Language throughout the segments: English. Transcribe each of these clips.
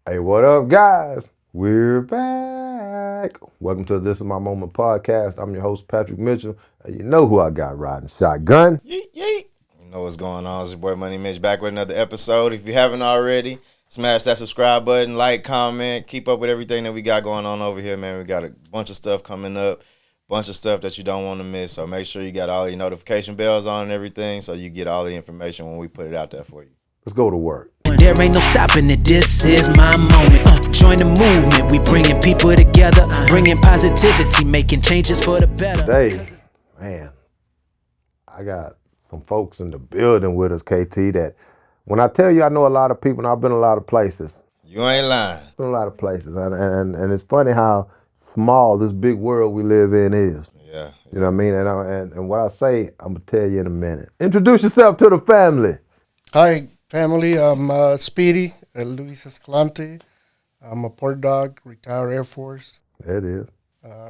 Hey, what up, guys? We're back. Welcome to This Is My Moment podcast. I'm your host, Patrick Mitchell. And you know who I got riding shotgun. Yeet, yeet. You know what's going on. It's your boy Money Mitch back with another episode. If you haven't already, smash that subscribe button, like, comment, keep up with everything that we got going on over here, man. We got a bunch of stuff coming up, bunch of stuff that you don't want to miss. So make sure you got all your notification bells on and everything so you get all the information when we put it out there for you. Let's go to work. There ain't no stopping it, this is my moment. Join the movement, we bringing people together, bringing positivity, making changes for the better. Today, man, I got some folks in the building with us, KT, that when I tell you I know a lot of people, and I've been a lot of places. You ain't lying. Been a lot of places. And it's funny how small this big world we live in is. Yeah. You know what I mean? And what I say, I'm going to tell you in a minute. Introduce yourself to the family. Hi, family. I'm Speedy and Felicia Escalante. I'm a port dog, retired Air Force. There it is.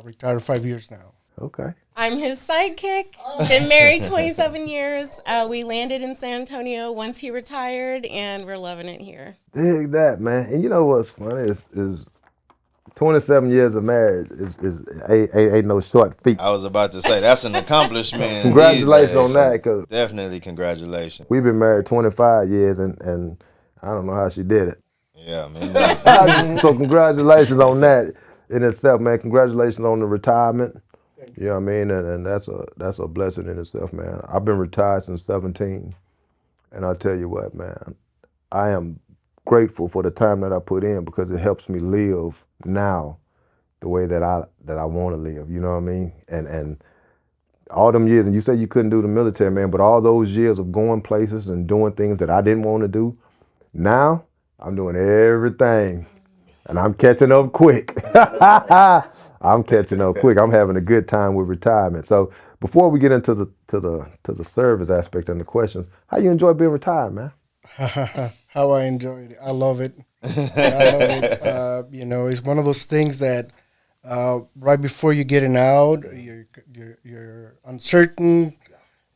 Retired 5 years now. Okay. I'm his sidekick. Been married 27 years. We landed in San Antonio once he retired, and we're loving it here. Dig that, man. And you know what's funny is 27 years of marriage ain't no short feat. I was about to say, that's an accomplishment. Congratulations these days, on so that, because definitely congratulations. we've been married 25 years, and I don't know how she did it. Yeah, man. So congratulations on that in itself, man. Congratulations on the retirement. You know what I mean? And that's a blessing in itself, man. I've been retired since 17, and I'll tell you what, man, I am grateful for the time that I put in because it helps me live now the way that I want to live. You know what I mean? And all them years, and you say you couldn't do the military, man, but all those years of going places and doing things that I didn't want to do, now I'm doing everything, and I'm catching up quick. I'm catching up quick. I'm having a good time with retirement. So before we get into the service aspect and the questions, how you enjoy being retired, man? How I enjoy it. I love it. I love it. It's one of those things that right before you're getting out, you're uncertain.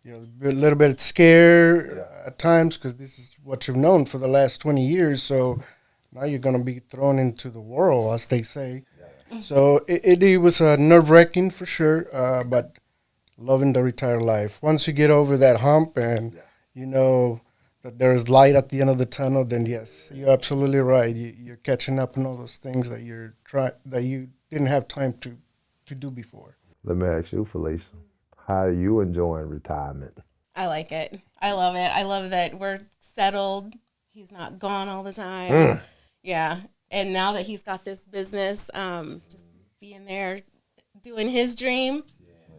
You're a little bit scared at times because this is what you've known for the last 20 years. So now you're going to be thrown into the world, as they say. So it was nerve-wracking for sure, but loving the retired life. Once you get over that hump and you know that there is light at the end of the tunnel, then yes, you're absolutely right. You're catching up on all those things that you didn't have time to do before. Let me ask you, Felicia, how are you enjoying retirement? I like it. I love it. I love that we're settled. He's not gone all the time. Yeah. And now that he's got this business, just being there, doing his dream,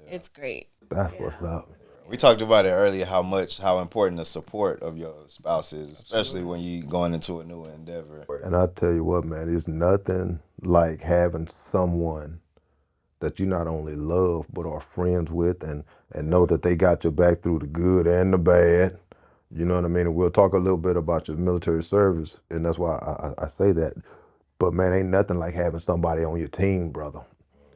it's great. That's what's up. We talked about it earlier, how important the support of your spouse is, especially when you going into a new endeavor. And I tell you what, man, it's nothing like having someone that you not only love but are friends with and know that they got your back through the good and the bad. You know what I mean? And we'll talk a little bit about your military service, and that's why I say that. But man, ain't nothing like having somebody on your team, brother.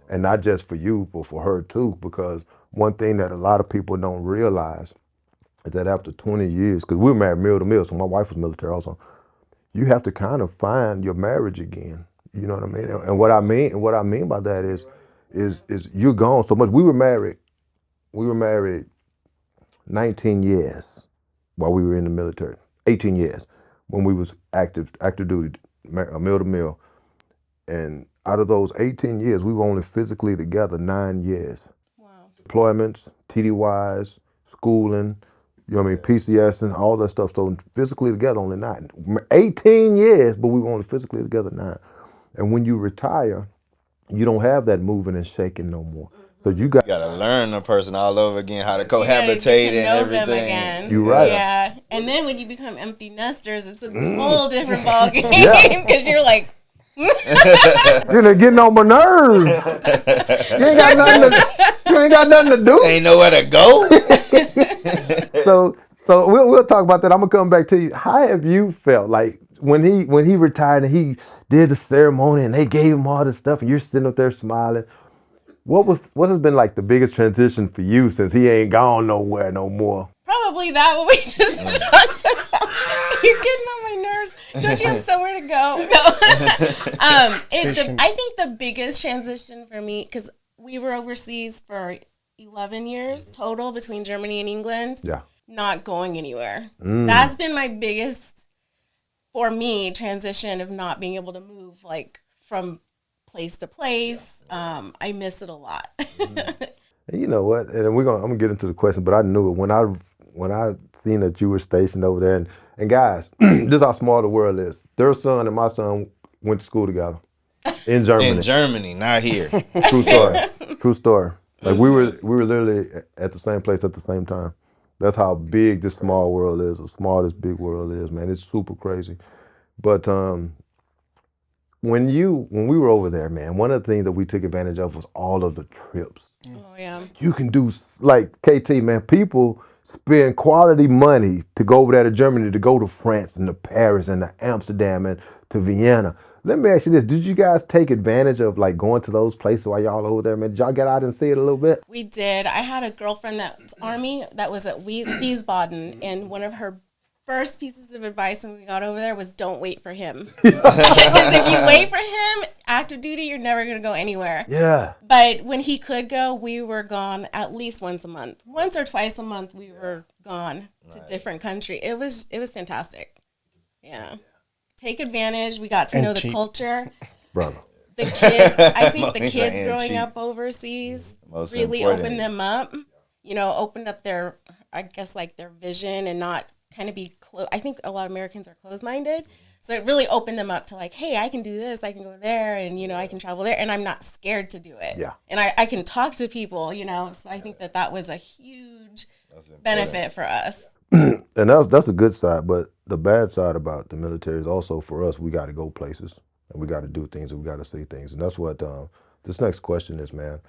And not just for you, but for her too, because one thing that a lot of people don't realize is that after 20 years, because we were married mill to mill, so my wife was military also, you have to kind of find your marriage again. You know what I mean? And what I mean by that is you're gone so much. We were married 19 years while we were in the military, 18 years when we was active duty, mill to mill. And out of those 18 years, we were only physically together 9 years. Wow. Deployments, TDYs, schooling, you know what I mean, PCS and all that stuff. So physically together only 9. 18 years, but we were only physically together 9. And when you retire, you don't have that moving and shaking no more. So you got to learn a person all over again, how to You gotta cohabitate get to and know them everything. again. You right. Yeah. And then when you become empty nesters, it's a whole different ballgame Yeah. because you're like, you're getting on my nerves. You ain't got nothing to do. Ain't nowhere to go. So we'll talk about that. I'm gonna come back to you. How have you felt like when he retired and he did the ceremony and they gave him all this stuff and you're sitting up there smiling? What has been like the biggest transition for you since he ain't gone nowhere no more? probably that what we just talked about. You're getting on my nerves. Don't you have somewhere to go? No. I think the biggest transition for me, because we were overseas for 11 years total between Germany and England. Yeah. Not going anywhere. That's been my biggest, for me, transition of not being able to move like from place to place. I miss it a lot. And you know what? And I'm gonna get into the question, but I knew it when I seen that you were stationed over there. And guys, this is how small the world is. Their son and my son went to school together in Germany. In Germany, not here. True story. True story. Like we were literally at the same place at the same time. That's how big this small world is. As small this big world is, man. It's super crazy. But when we were over there, man, one of the things that we took advantage of was all of the trips. Oh, yeah. You can do, like KT, man, people spend quality money to go over there to Germany, to go to France and to Paris and to Amsterdam and to Vienna. Let me ask you this. Did you guys take advantage of like going to those places while y'all over there, man? Did y'all get out and see it a little bit? We did. I had a girlfriend that's Army that was at Wiesbaden, and one of her first pieces of advice when we got over there was don't wait for him. Because if you wait for him, active duty, you're never going to go anywhere. Yeah. But when he could go, we were gone at least once a month. Once or twice a month, we were gone to different country. It was fantastic. Yeah. Take advantage. We got to know the culture. Brother. The kids, I think the He's kids like, growing cheap. up overseas Most really important. opened them up. You know, opened up their, I guess, like their vision and not kind of be close. I think a lot of Americans are closed-minded. So it really opened them up to like, hey, I can do this, I can go there, and, you know, I can travel there, and I'm not scared to do it. Yeah. And I can talk to people, you know, so I think that was a huge benefit for us. And that's a good side, but the bad side about the military is also for us, we got to go places and we got to do things and we got to see things. And that's what this next question is, man.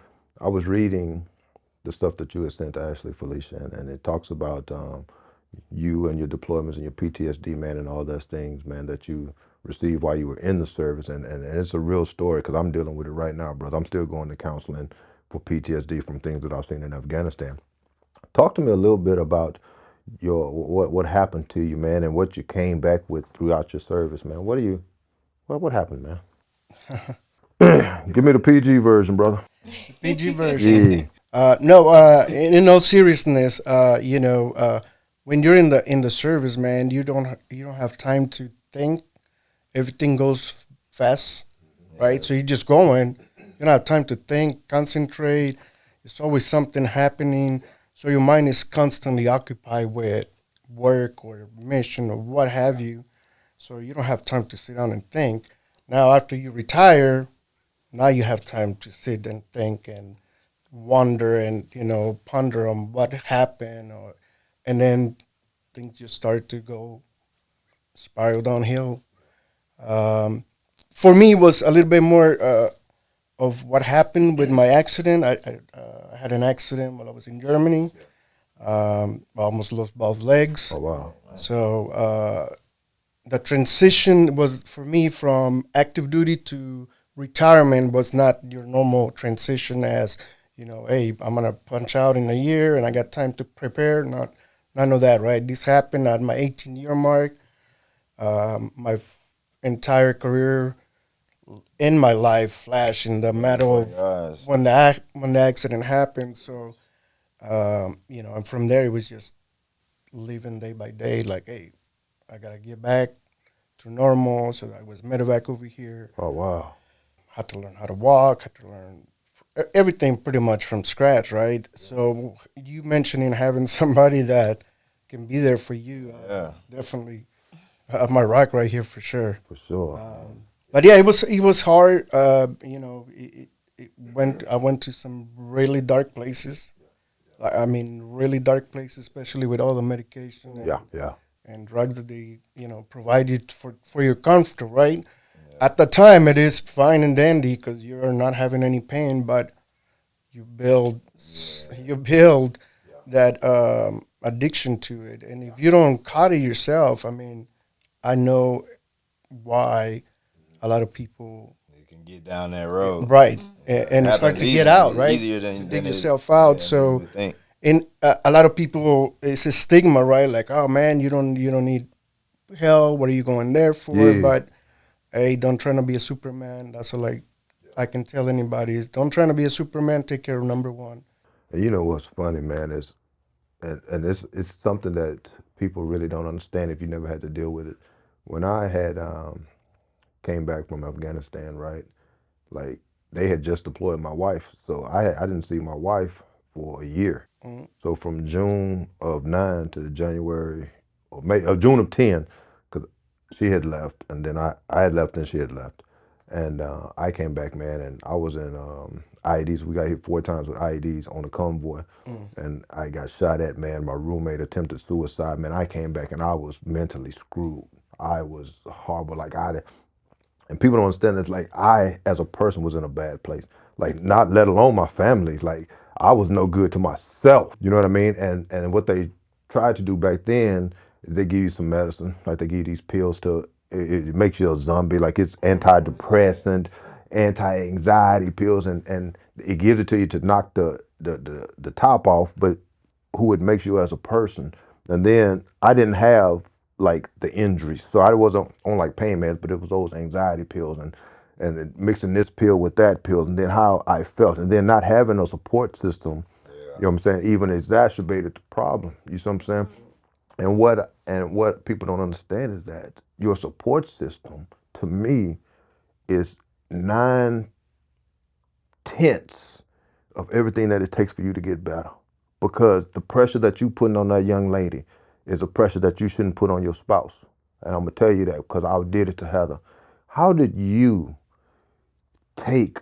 I was reading the stuff that you had sent to Ashley, Felicia, and it talks about you and your deployments and your PTSD, man, and all those things, man, that you received while you were in the service. And it's a real story because I'm dealing with it right now, brother. I'm still going to counseling for PTSD from things that I've seen in Afghanistan. Talk to me a little bit about what happened to you, man, and what you came back with throughout your service, man. What happened, man? Give me the PG version, brother. PG version. No, in all seriousness, you know, when you're in the service, man, you don't have time to think. Everything goes fast, right? So you're just going. You don't have time to think, concentrate. There's always something happening. So your mind is constantly occupied with work or mission or what have you. So you don't have time to sit down and think. Now, after you retire, now you have time to sit and think and wonder and, you know, ponder on what happened. And then things just start to go spiral downhill. For me, it was a little bit more of what happened with my accident. I had an accident while I was in Germany. I almost lost both legs. Oh, wow. So the transition was, for me, from active duty to retirement was not your normal transition as, you know, hey, I'm going to punch out in a year and I got time to prepare. None of that, right? This happened at my 18-year mark. My entire career in my life flashed in the matter of when the accident happened. So, you know, and from there it was just living day by day. Like, hey, I gotta get back to normal. So I was medevac over here. Oh, wow. Had to learn how to walk. Had to learn everything pretty much from scratch, right? So you mentioning having somebody that can be there for you, definitely my rock right here for sure. For sure. But yeah, it was hard. You know, I went to some really dark places. I mean, really dark places, especially with all the medication and drugs that they, you know, provide you for your comfort, right? Yeah. At the time, it is fine and dandy because you're not having any pain, but you build that addiction to it, and if you don't cut it yourself, I mean, I know why a lot of people can get down that road, right? And it's hard to get out, right? Easier than dig yourself out. Yeah, so, in a lot of people, it's a stigma, right? Like, oh man, you don't need hell? What are you going there for? Yeah. But hey, don't try to be a Superman. That's all I can tell anybody is don't try to be a Superman. Take care of number one. And you know what's funny, man, is and it's something that people really don't understand if you never had to deal with it. When I had came back from Afghanistan, right? Like they had just deployed my wife, so I didn't see my wife for a year. Mm. So from June of 9 to January or May of June of 10, because she had left, and then I had left and she had left, and I came back, man, and I was in IEDs. We got hit 4 times with IEDs on a convoy, and I got shot at, man. My roommate attempted suicide, man. I came back and I was mentally screwed. I was horrible, like and people don't understand that, like, I, as a person, was in a bad place. Like, not let alone my family. Like, I was no good to myself. You know what I mean? And what they tried to do back then is they give you some medicine. Like, they give you these pills to, it makes you a zombie. Like, it's antidepressant, anti-anxiety pills, and it gives it to you to knock the top off, but who it makes you as a person. And then I didn't have like the injuries, so I wasn't on like pain meds, but it was those anxiety pills and then mixing this pill with that pill, and then how I felt, and then not having a support system. You know what I'm saying? Even exacerbated the problem. You see what I'm saying? And what people don't understand is that your support system, to me, is 9/10 of everything that it takes for you to get better. Because the pressure that you putting on that young lady is a pressure that you shouldn't put on your spouse. And I'm gonna tell you that because I did it to Heather. How did you take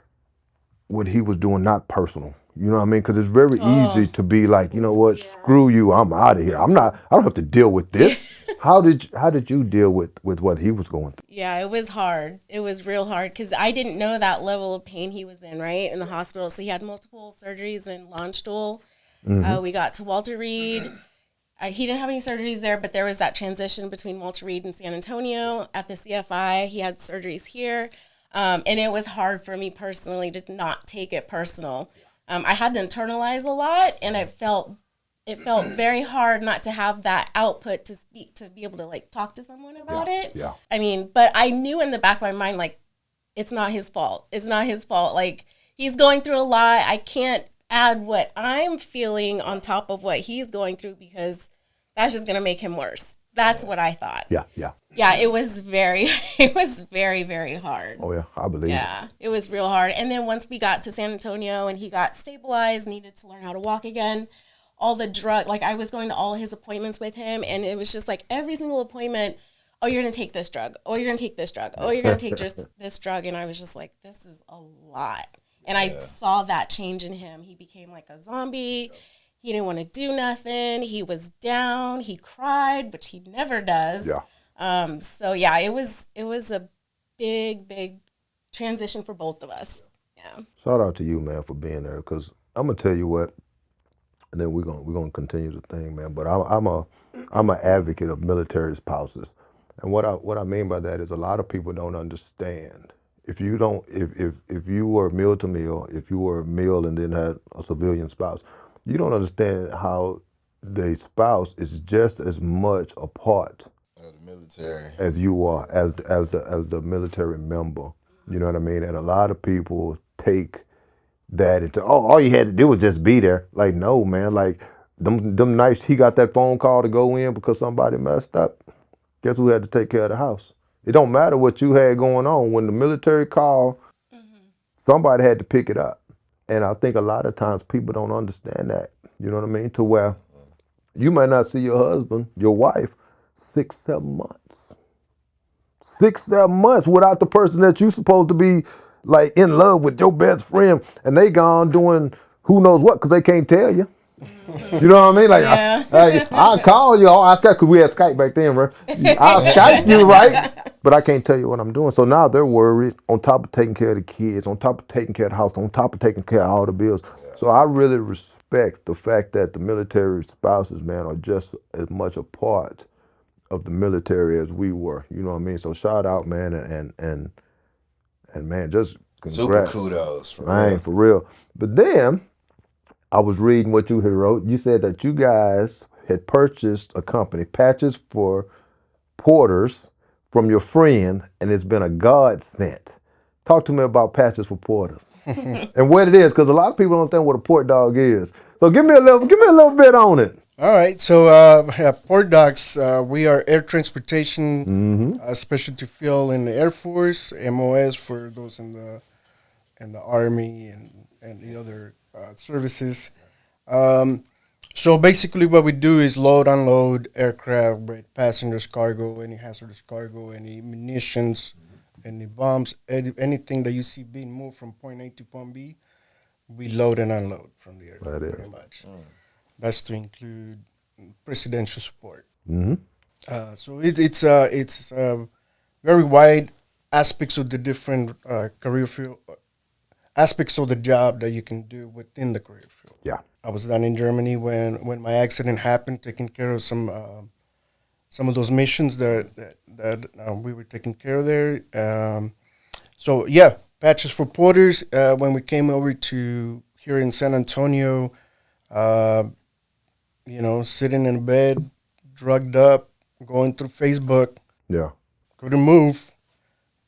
what he was doing not personal? You know what I mean? Because it's very easy to be like, you know what, screw you, I'm out of here. I don't have to deal with this. How did you deal with what he was going through? Yeah, it was hard. It was real hard because I didn't know that level of pain he was in, right, in the hospital. So he had multiple surgeries in Launchstool. We got to Walter Reed. He didn't have any surgeries there, but there was that transition between Walter Reed and San Antonio at the CFI. He had surgeries here. And it was hard for me personally to not take it personal. I had to internalize a lot, and it felt very hard not to have that output to speak, to be able to like talk to someone about it. Yeah. I mean, but I knew in the back of my mind, like, it's not his fault. It's not his fault. Like, he's going through a lot. I can't add what I'm feeling on top of what he's going through because that's just going to make him worse. That's what I thought. Yeah. Yeah, it was very, very hard. Oh yeah, I believe it. Yeah, it was real hard. And then once we got to San Antonio and he got stabilized, needed to learn how to walk again, all the like I was going to all his appointments with him, and it was just like every single appointment, oh, you're going to take this drug. Oh, you're going to take this drug. Oh, you're going to take this drug. And I was just like, this is a lot. And I saw that change in him. He became like a zombie. He didn't want to do nothing. He was down. He cried, which he never does. Yeah. So yeah, it was a big transition for both of us. Yeah. Shout out to you, man, for being there. Because I'm gonna tell you what, and then we're gonna continue the thing, man. But I'm an advocate of military spouses, and what I mean by that is a lot of people don't understand. If you don't, if you were meal to meal, if you were a meal and then had a civilian spouse, you don't understand how the spouse is just as much a part The military. as you are, as the military member. You know what I mean? And a lot of people take that into, oh, all you had to do was just be there. Like, no, man. Like, them nights he got that phone call to go in because somebody messed up. Guess who had to take care of the house? It don't matter what you had going on. When the military called, somebody had to pick it up. And I think a lot of times people don't understand that. You know what I mean? To where you might not see your husband, your wife, 6-7 months. 6-7 months without the person that you supposed to be like in love with, your best friend, and they gone doing who knows what because they can't tell you. You know what I mean? Like, Yeah. I'll call you. I Skype, because we had Skype back then, bro. I'll Skype you, right? But I can't tell you what I'm doing. So now they're worried, on top of taking care of the kids, on top of taking care of the house, on top of taking care of all the bills. So I really respect the fact that the military spouses, man, are just as much a part of the military as we were. You know what I mean? So shout out, man, and man, just Super congrats. kudos, for Man, real. for real. But then I was reading what you had wrote. You said that you guys had purchased a company, patches for porters from your friend, and it's been a godsend. Talk to me about patches for porters and what it is, because a lot of people don't think what a port dog is. So give me a little bit on it. All right, so port dogs, we are air transportation, specialty fuel in the Air Force, MOS for those in the Army and the other services. So basically, what we do is load, unload aircraft with passengers, cargo, any hazardous cargo, any munitions, any bombs, anything that you see being moved from point A to point B. We load and unload from the aircraft, That is. pretty much. That's to include presidential support. So it's very wide aspects of the different career field aspects of the job that you can do within the career field. Yeah. I was down in Germany when my accident happened, taking care of some of those missions that we were taking care of there. So yeah, patches for porters. When we came over to here in San Antonio, sitting in bed, drugged up, going through Facebook, Yeah. couldn't move,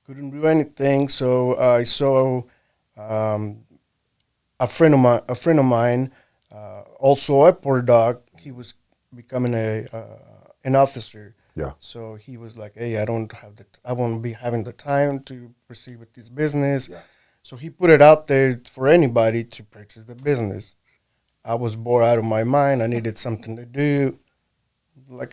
couldn't do anything. So I saw a friend of mine, also a porter dog. He was becoming an officer. Yeah. So he was like, "Hey, I won't be having the time to proceed with this business." Yeah. So he put it out there for anybody to purchase the business. I was bored out of my mind. I needed something to do. Like,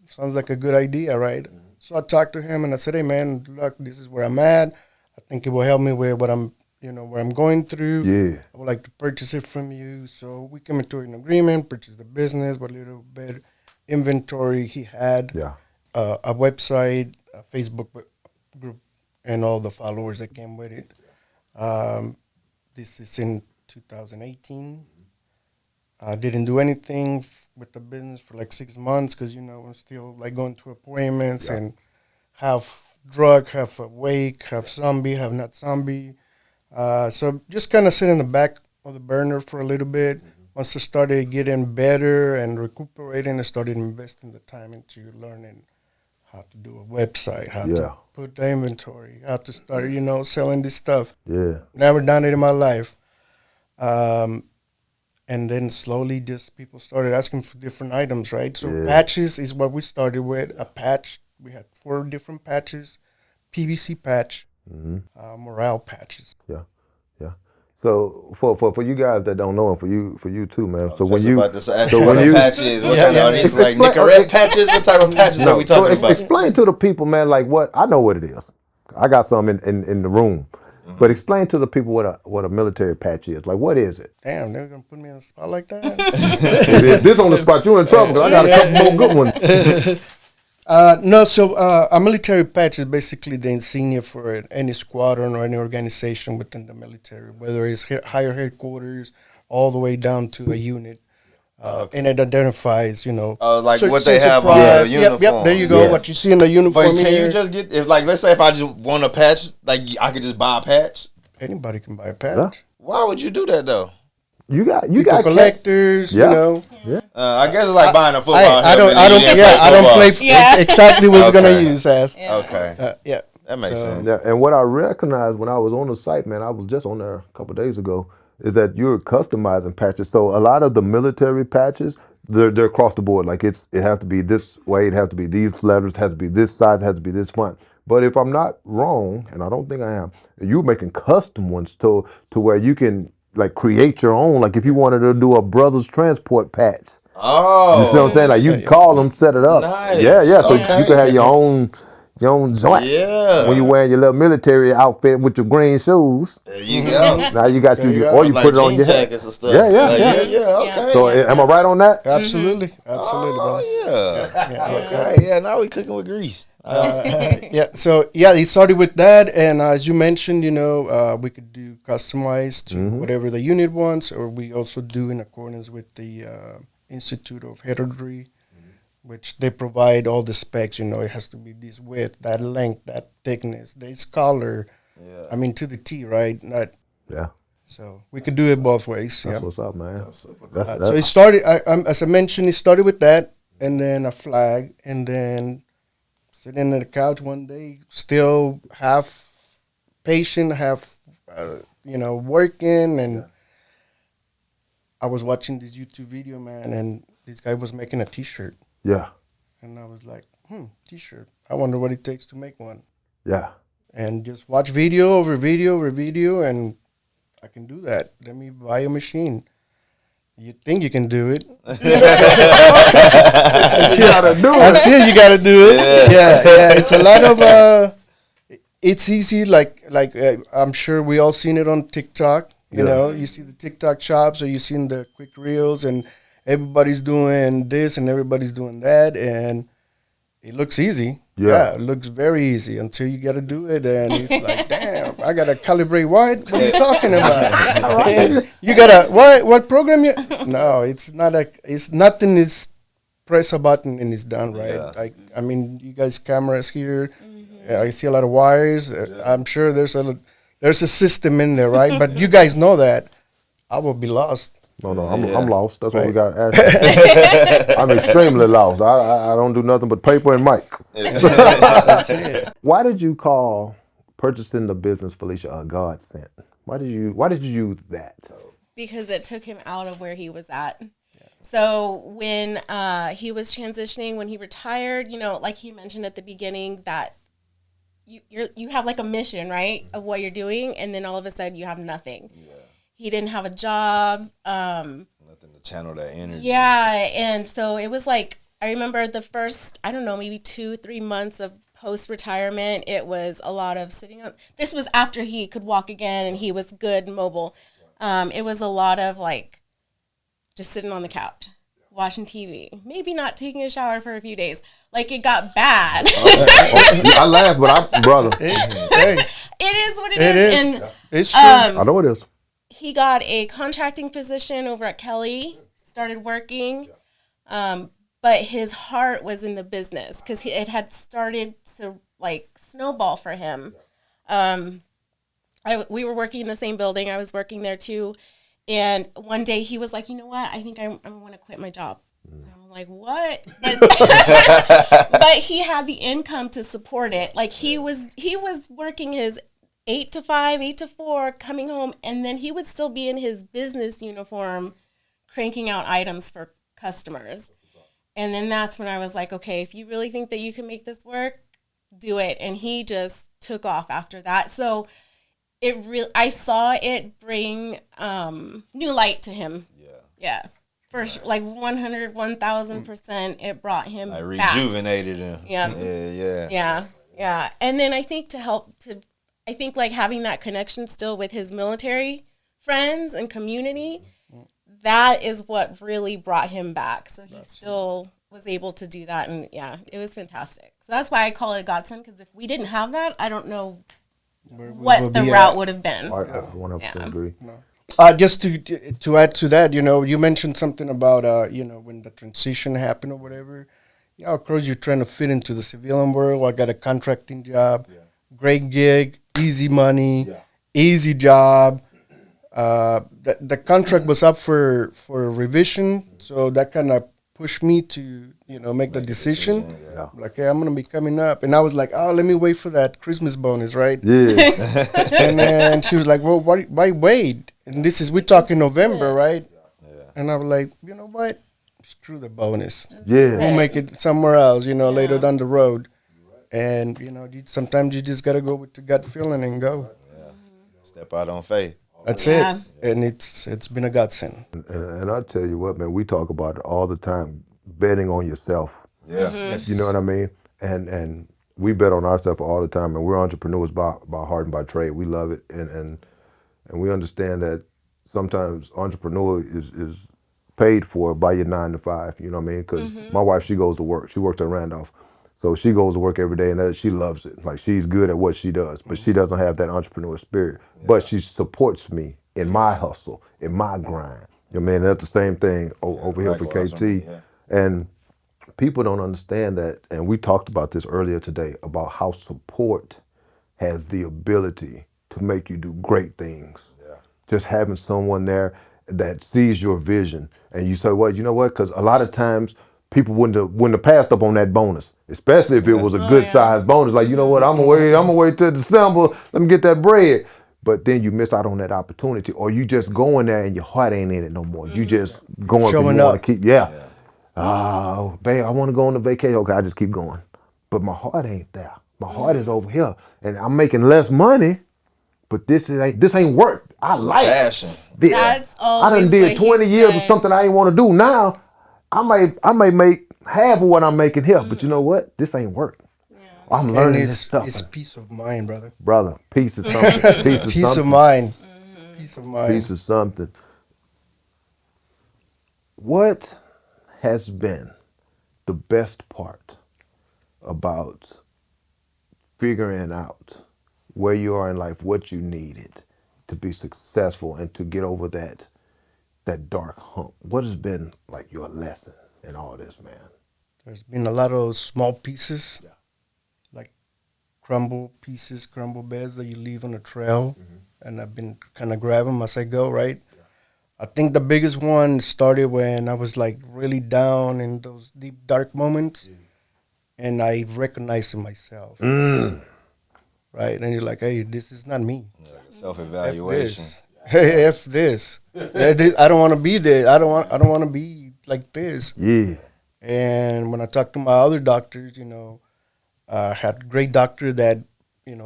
sounds like a good idea, right? Mm-hmm. So I talked to him and I said, "Hey, man, look, this is where I'm at. I think it will help me with what where I'm going through. Yeah. I would like to purchase it from you." So we came into an agreement, purchased the business, what little bit inventory he had, Yeah. A website, a Facebook group, and all the followers that came with it. This is in 2018. I didn't do anything with the business for like 6 months because, I'm still like going to appointments and half drug, half awake, half zombie, half not zombie. So just kind of sit in the back of the burner for a little bit. Once I started getting better and recuperating, I started investing the time into learning how to do a website, how to put the inventory, how to start, selling this stuff. Yeah. Never done it in my life. And then slowly just people started asking for different items, right? So patches is what we started with, a patch. We had 4 different patches, PVC patch, morale patches. Yeah. Yeah. So for you guys that don't know, and for you too, man. So when you about to ask what the patches, what kind of are these, like Nicorette patches? What type of patches are we talking about? Explain to the people, man, like I know what it is. I got some in the room. But explain to the people what a military patch is. Like, what is it? Damn, they're going to put me on the spot like that? This on the spot, you're in trouble because I got a couple more good ones. No, so a military patch is basically the insignia for any squadron or any organization within the military, whether it's higher headquarters all the way down to a unit. And it identifies, like what they have on the uniform. Yep, there you go. Yes. What you see in the uniform. But can you just get, let's say if I just want a patch, like I could just buy a patch? Anybody can buy a patch. Yeah. Why would you do that though? You got collectors, Yeah. I guess it's like buying a football I don't play exactly what it's gonna use as. Yeah. Okay. Yeah. That makes sense. Yeah, and what I recognized when I was on the site, man, I was just on there a couple of days ago, is that you're customizing patches. So a lot of the military patches, they're across the board. Like it has to be this way, it has to be these letters, it has to be this size, it has to be this font. But if I'm not wrong, and I don't think I am, you're making custom ones to where you can like create your own. Like if you wanted to do a Brothers Transport patch. Oh. You see what I'm saying? Like you can call them, set it up. Nice. Yeah. So Okay. you can have your own joint. Yeah. When you're wearing your little military outfit with your green shoes. There you go. Now you got or you Like put it on jean your head. jackets and stuff. Yeah. Okay. So am I right on that? Absolutely, brother. Oh, yeah. Okay. Yeah. Now we cooking with grease. It started with that, and as you mentioned, we could do customized to whatever the unit wants, or we also do in accordance with the Institute of Hereditary, which they provide all the specs. It has to be this width, that length, that thickness, this color. Yeah. I mean, to the T, right? So we could do it both ways. That's what's up, man. So it started, as I mentioned, it started with that, and then a flag, and then sitting on the couch one day, still half patient, half, working. And I was watching this YouTube video, man, and this guy was making a T-shirt. Yeah. And I was like, T-shirt. I wonder what it takes to make one. Yeah. And just watch video over video over video, and I can do that. Let me buy a machine. You think you can do it. You gotta do it. Until you gotta do it. Yeah. It's a lot of, it's easy, like I'm sure we all seen it on TikTok. You know, you see the TikTok shops, or you seen the quick reels, and everybody's doing this and everybody's doing that, and it looks easy. Yeah, it looks very easy until you got to do it, and it's like, damn, I got to calibrate what? What are you talking about? And you got to, what program you? No, it's not it's nothing is press a button and it's done, right? Yeah. I mean, you guys cameras here. I see a lot of wires. I'm sure there's a system in there, right? But you guys know that. I will be lost. No, I'm lost. That's why we got Ashley. I'm extremely lost. I don't do nothing but paper and mic. That's it. Why did you call purchasing the business, Felicia, a godsend? Why did you use that? Because it took him out of where he was at. So when he was transitioning, when he retired, like he mentioned at the beginning, that you have like a mission, right, of what you're doing, and then all of a sudden you have nothing. Yeah. He didn't have a job. Nothing to channel that energy. Yeah, and so it was like, I remember the first, I don't know, maybe 2-3 months of post-retirement, it was a lot of sitting on, this was after he could walk again and he was good and mobile. It was a lot of like just sitting on the couch, watching TV, maybe not taking a shower for a few days. Like, it got bad. I laugh, but brother. Hey, It is what it is. And it's true. I know it is. he got a contracting position over at Kelly, started working, but his heart was in the business because it had started to like snowball for him. We were working in the same building. I was working there too. And one day he was like, you know what? I think I want to quit my job. And I'm like, what? But he had the income to support it. Like he was working his 8 to 5, 8 to 4, coming home, and then he would still be in his business uniform, cranking out items for customers. And then that's when I was like, okay, if you really think that you can make this work, do it. And he just took off after that. So I saw it bring new light to him. Yeah. For sure, like 100, 1,000%, it brought him Like back. rejuvenated him. Yeah. And then I think I think like having that connection still with his military friends and community, that is what really brought him back. So he still was able to do that. And yeah, it was fantastic. So that's why I call it a godsend, because if we didn't have that, I don't know what the route would have been. I 100% agree. Just to add to that, you mentioned something about, when the transition happened or whatever. Yeah, of course, you're trying to fit into the civilian world. I got a contracting job, great gig, easy money, easy job. The contract was up for revision, so that kind of pushed me to, make the decision. Like, hey, I'm going to be coming up. And I was like, oh, let me wait for that Christmas bonus, right? Yeah. And then she was like, well, why wait? And we're talking November, right? And I was like, you know what? Screw the bonus. Yeah. We'll make it somewhere else, later down the road. And, sometimes you just got to go with the gut feeling and go. Step out on faith. That's it. And it's been a godsend. And I tell you what, man, we talk about it all the time, betting on yourself. Yeah. Yes. You know what I mean? And we bet on ourselves all the time, and we're entrepreneurs by heart and by trade. We love it, and we understand that sometimes entrepreneur is paid for by your 9 to 5. You know what I mean? Because my wife, she goes to work. She works at Randolph. So she goes to work every day, and she loves it. Like, she's good at what she does, but she doesn't have that entrepreneur spirit. But she supports me in my hustle, in my grind. You know what I mean? That's the same thing over here for KT. And people don't understand that, and we talked about this earlier today, about how support has the ability to make you do great things. Just having someone there that sees your vision, and you say, well, you know what? Because a lot of times people wouldn't have passed up on that bonus, especially if it was a good sized bonus. Like, you know what, I'm gonna wait till December. Let me get that bread. But then you miss out on that opportunity, or you just going there and your heart ain't in it no more. You just going because Showing you want up. to keep. Oh, babe, I want to go on a vacation. Okay, I just keep going, but my heart ain't there. My heart is over here, and I'm making less money. But this ain't work. I like Passion. this. That's I done always did what 20 he years of said. something I ain't want to do. Now I may make half of what I'm making here. But you know what? This ain't work. I'm And learning this stuff. it's peace of mind, brother. Brother, peace is something. Peace is Peace of something. mind. Peace of mind. Peace is something. What has been the best part about figuring out where you are in life, what you needed to be successful and to get over that dark hump? What has been like your lesson in all this, man? There's been a lot of small pieces, like crumble beds that you leave on the trail, and I've been kind of grabbing them as I go, right? I think the biggest one started when I was like really down in those deep, dark moments, and I recognized myself, right? And you're like, hey, this is not me. Self-evaluation. Hey, F this. I don't want to be there. I don't want to be like this. Yeah. And when I talked to my other doctors, I had a great doctor that,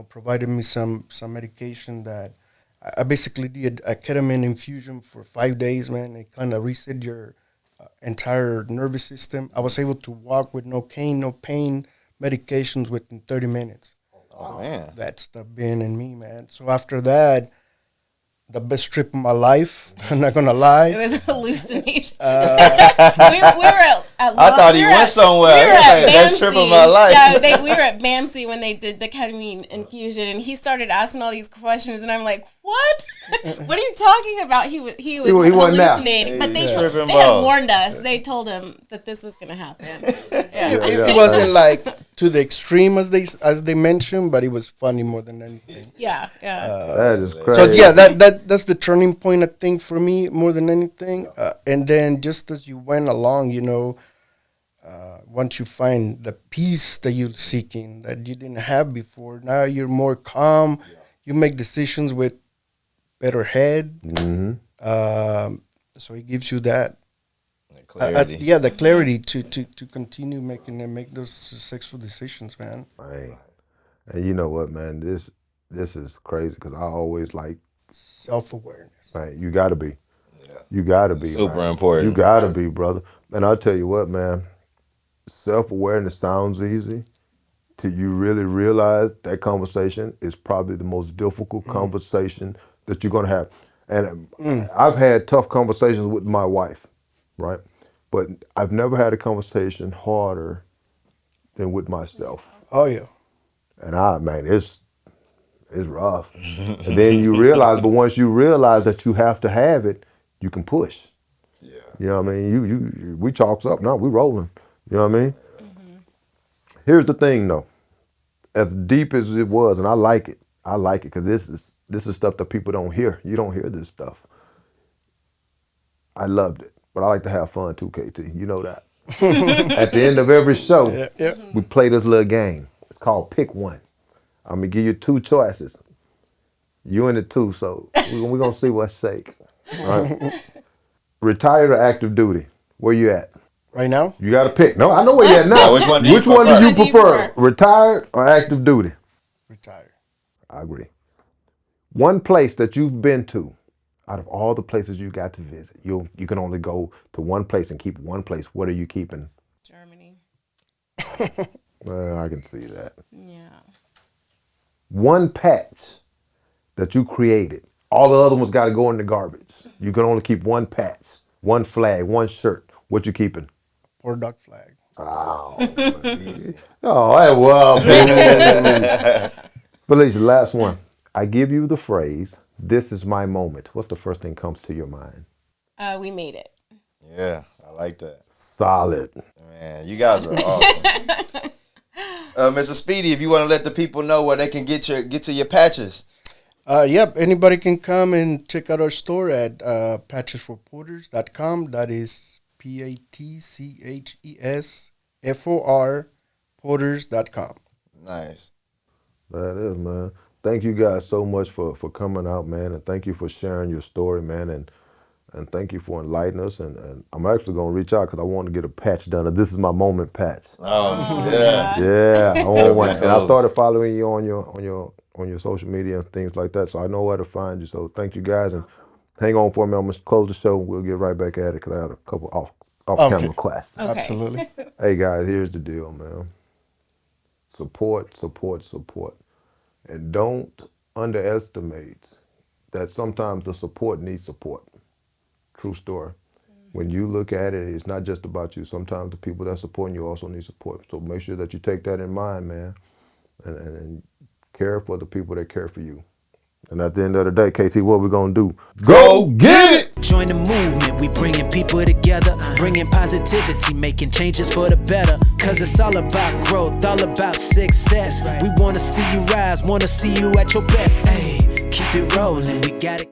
provided me some medication that I basically did a ketamine infusion for 5 days, man. It kind of reset your entire nervous system. I was able to walk with no cane, no pain, medications within 30 minutes. Oh, man. That stuff been in me, man. So after that, the best trip of my life. I'm not gonna lie. It was a hallucination. we were at I thought he went somewhere. We were at Best trip of my life. Yeah, we were at BAMC when they did the ketamine infusion, and he started asking all these questions, and I'm like, "What? What are you talking about?" He was wasn't there. hallucinating, but they tripping had balls. warned us. They told him that this was gonna happen. It wasn't like to the extreme as they mentioned, but it was funny more than anything. Yeah. That is crazy. So yeah, that's the turning point, I think, for me more than anything. And then just as you went along, once you find the peace that you're seeking that you didn't have before, now you're more calm. You make decisions with better head. So it gives you that. Clarity. The clarity to continue make those successful decisions, man. Right. And you know what, man? This is crazy because I always like, Self-awareness. man, you got to be. You got to be. Super man. important. You got to be, brother. And I'll tell you what, man, self-awareness sounds easy till you really realize that conversation is probably the most difficult conversation that you're going to have. And I've had tough conversations with my wife, right? But I've never had a conversation harder than with myself. Oh yeah. And it's rough. And then you realize, but once you realize that you have to have it, you can push. Yeah. You know what I mean? We chalks up now, we rolling. You know what I mean? Here's the thing though. As deep as it was, and I like it because this is stuff that people don't hear. You don't hear this stuff. I loved it, but I like to have fun too, KT. You know that. At the end of every show, we play this little game. It's called Pick One. I'm gonna give you two choices. You in it too, so we're gonna see what's shake. Right? Retired or active duty? Where you at? Right now? You got to pick. No, I know where you at now. Which one do you Which one do prefer? you prefer? Retired or active duty? Retire. I agree. One place that you've been to, out of all the places you got to visit, you can only go to one place and keep one place. What are you keeping? Germany. I can see that. Yeah. One patch that you created. All the other ones got to go in the garbage. You can only keep one patch, one flag, one shirt. What you keeping? Poor duck flag. Oh, well, Felicia, last one. I give you the phrase, "This is my moment." What's the first thing comes to your mind? We made it. Yeah, I like that. Solid. Man, you guys are awesome. Mr. Speedy, if you want to let the people know where they can get to your patches. Yep, anybody can come and check out our store at patchesforporters.com. That is PATCHESFOR Porters.com. Nice. That is, man. Thank you guys so much for coming out, man, and thank you for sharing your story, man, and thank you for enlightening us. And I'm actually gonna reach out because I want to get a patch done. This is my moment patch. Oh, yeah. Yeah, I want one. And I Cool. started following you on your social media and things like that, so I know where to find you. So thank you guys, and hang on for me. I'm gonna close the show. We'll get right back at it because I had a couple off camera questions. Okay. Absolutely. Hey guys, here's the deal, man. Support, and don't underestimate that sometimes the support needs support. True story. When you look at it, it's not just about you. Sometimes the people that support you also need support. So make sure that you take that in mind, man, and care for the people that care for you. And at the end of the day, KT, what we gonna do? Go get it! Join the movement, we bringing people together, bringing positivity, making changes for the better. Cause it's all about growth, all about success. We wanna see you rise, wanna see you at your best. Hey, keep it rolling, we gotta